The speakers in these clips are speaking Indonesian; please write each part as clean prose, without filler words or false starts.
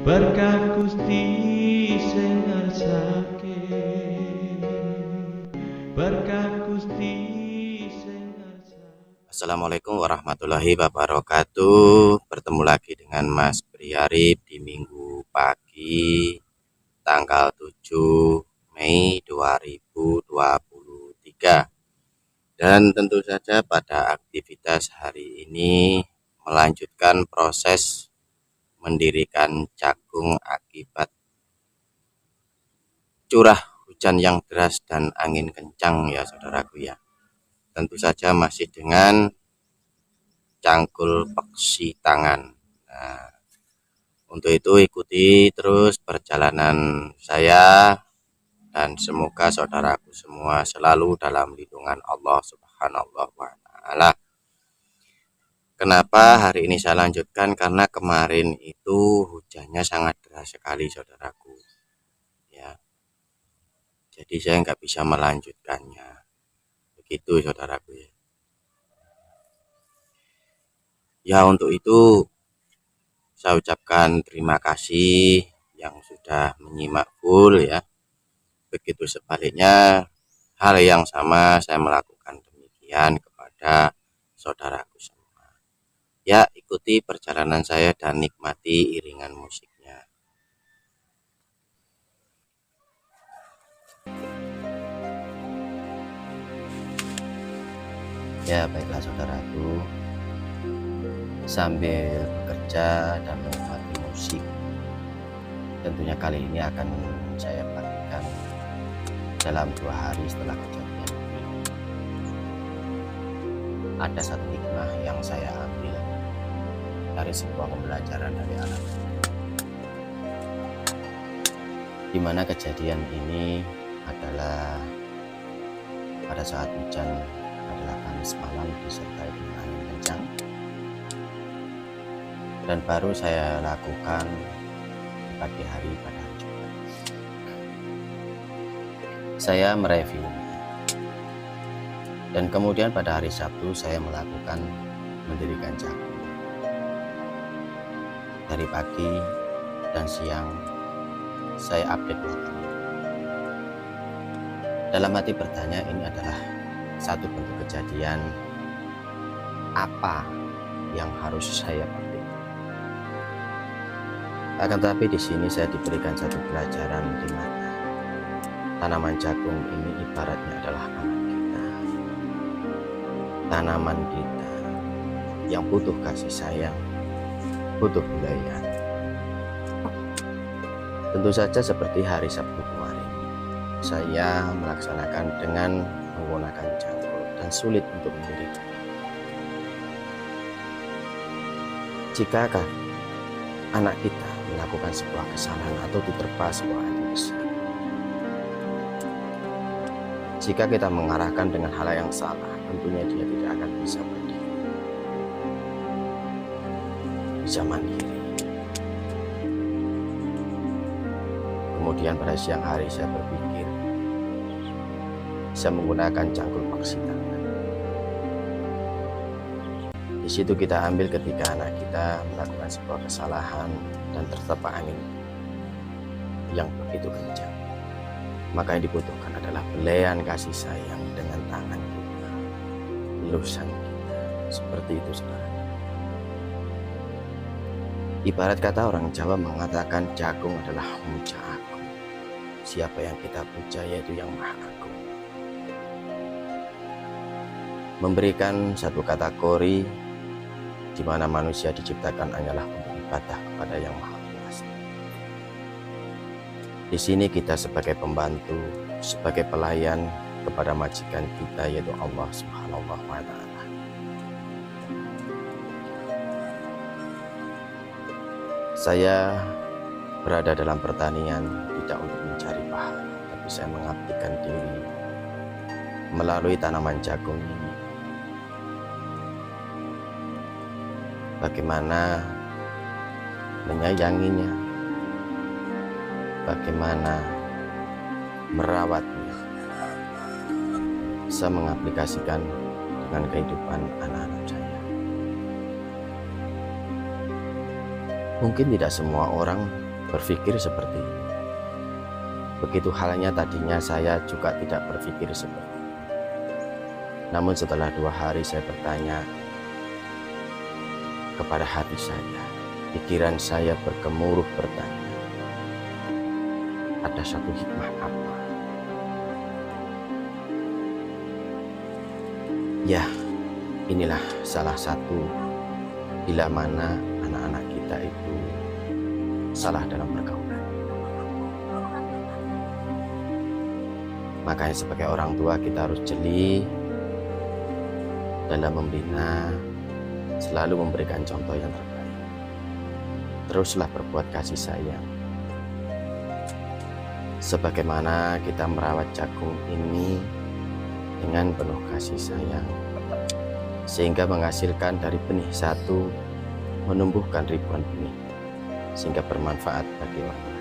Berkah Gusti sing ngersake, berkah Gusti sing ngersake. Assalamualaikum warahmatullahi wabarakatuh. Bertemu lagi dengan Mas Priarip di minggu pagi tanggal 7 Mei 2023. Dan tentu saja pada aktivitas hari ini melanjutkan proses mendirikan jagung akibat curah hujan yang deras dan angin kencang ya saudaraku ya. Tentu saja masih dengan cangkul peksi tangan. Nah, untuk itu ikuti terus perjalanan saya dan semoga saudaraku semua selalu dalam lindungan Allah Subhanahu wa taala. Kenapa hari ini saya lanjutkan? Karena kemarin itu hujannya sangat deras sekali saudaraku. Ya, jadi saya nggak bisa melanjutkannya. Begitu saudaraku ya. Ya untuk itu saya ucapkan terima kasih yang sudah menyimak full ya. Begitu sebaliknya hal yang sama saya melakukan demikian kepada saudaraku semua. Ya, ikuti perjalanan saya dan nikmati iringan musiknya. Ya, baiklah saudaraku. Sambil bekerja dan menikmati musik, tentunya kali ini akan saya bagikan dalam 2 hari setelah kejadian ini. Ada satu hikmah yang saya ambil dari sebuah pembelajaran dari alam, di mana kejadian ini adalah pada saat hujan adalah Kamis malam disertai dengan angin kencang, dan baru saya lakukan di pagi hari pada hari Jumat. Saya mereviewnya, dan kemudian pada hari Sabtu saya melakukan mendirikan jagung. Dari pagi dan siang saya update 2 kali. Dalam hati bertanya, ini adalah satu bentuk kejadian apa yang harus saya petik. Akan tetapi di sini saya diberikan satu pelajaran di mana tanaman jagung ini ibaratnya adalah anak kita, tanaman kita yang butuh kasih sayang, butuh belayan. Tentu saja seperti hari Sabtu kemarin, saya melaksanakan dengan menggunakan cangkul dan sulit untuk mendirikan. Jikakah anak kita melakukan sebuah kesalahan atau diterpa sebuah hati besar, jika kita mengarahkan dengan hal yang salah, tentunya dia tidak akan bisa berdiri, bisa mandiri. Kemudian pada siang hari saya berpikir bisa menggunakan cangkul peksi tangan. Di situ kita ambil ketika anak kita melakukan sebuah kesalahan dan tertimpa angin yang begitu kencang. Maka yang dibutuhkan adalah belayan kasih sayang dengan tangan kita, elusan kita. Seperti itu saudara. Ibarat kata orang Jawa mengatakan jagung adalah muja agung. Siapa yang kita puja yaitu yang maha agung. Memberikan satu kategori di mana manusia diciptakan hanyalah untuk ibadah kepada yang maha kuasa. Di sini kita sebagai pembantu, sebagai pelayan kepada majikan kita yaitu Allah Subhanahu wa taala. Saya berada dalam pertanian tidak untuk mencari pahala, tapi saya mengabdikan diri melalui tanaman jagung ini. Bagaimana menyayanginya, bagaimana merawatnya, bisa mengaplikasikan dengan kehidupan anak-anak saya. Mungkin tidak semua orang berpikir seperti itu. Begitu halnya tadinya saya juga tidak berpikir seperti itu. Namun setelah 2 hari saya bertanya kepada hati saya, pikiran saya bergemuruh bertanya, ada satu hikmah apa? Ya, inilah salah satu bila mana anak-anak kita itu salah dalam pergaulan. Makanya sebagai orang tua kita harus jeli dalam membina, selalu memberikan contoh yang terbaik. Teruslah berbuat kasih sayang. Sebagaimana kita merawat jagung ini dengan penuh kasih sayang, sehingga menghasilkan dari benih satu menumbuhkan ribuan benih, sehingga bermanfaat bagi orang lain.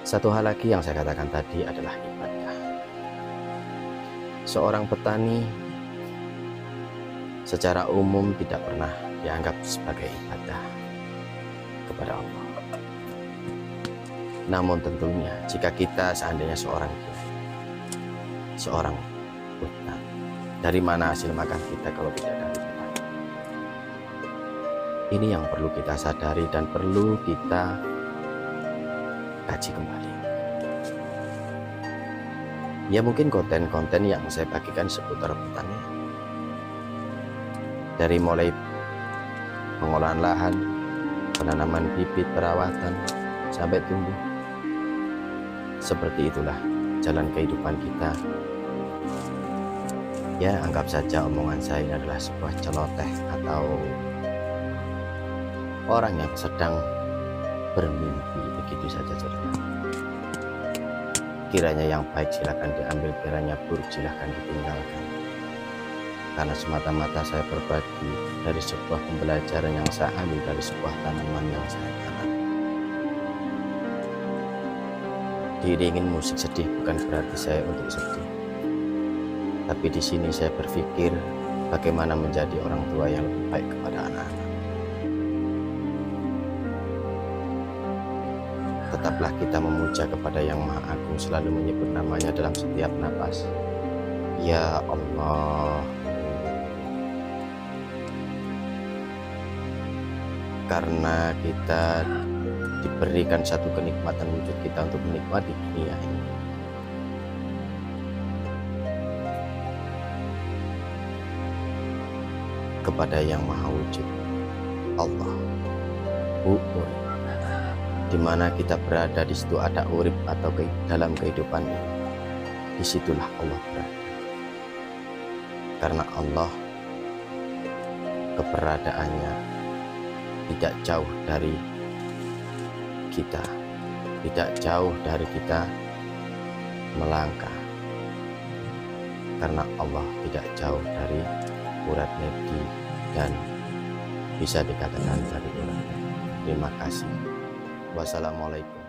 Satu hal lagi yang saya katakan tadi adalah ibadah. Seorang petani secara umum tidak pernah dianggap sebagai ibadah kepada Allah. Namun tentunya jika kita seandainya seorang kiai, seorang ustaz, dari mana hasil makan kita kalau tidak dari petani? Ini yang perlu kita sadari dan perlu kita kaji kembali. Ya mungkin konten-konten yang saya bagikan seputar pertanian, dari mulai pengolahan lahan, penanaman bibit, perawatan, sampai tumbuh. Seperti itulah jalan kehidupan kita. Ya anggap saja omongan saya ini adalah sebuah celoteh atau orang yang sedang bermimpi, begitu saja saudara. Kiranya yang baik silakan diambil, kiranya buruk silakan ditinggalkan. Karena semata-mata saya berbagi dari sebuah pembelajaran yang saya ambil dari sebuah tanaman yang saya tanam. Diiringin musik sedih bukan berarti saya untuk sedih. Tapi di sini saya berpikir bagaimana menjadi orang tua yang lebih baik kepada anak-anak. Tetaplah kita memuja kepada Yang Maha Agung, selalu menyebut namanya dalam setiap napas. Ya Allah. Karena kita diberikan satu kenikmatan wujud kita untuk menikmati dunia ini. Kepada Yang Maha Wujud, Allah, urip. Di mana kita berada, di situ ada urip atau dalam kehidupan ini. Disitulah Allah berada. Karena Allah keberadaannya tidak jauh dari kita, tidak jauh dari kita melangkah. Karena Allah tidak jauh dari urat nadi dan bisa dikatakan dari urat. Terima kasih. Wassalamualaikum.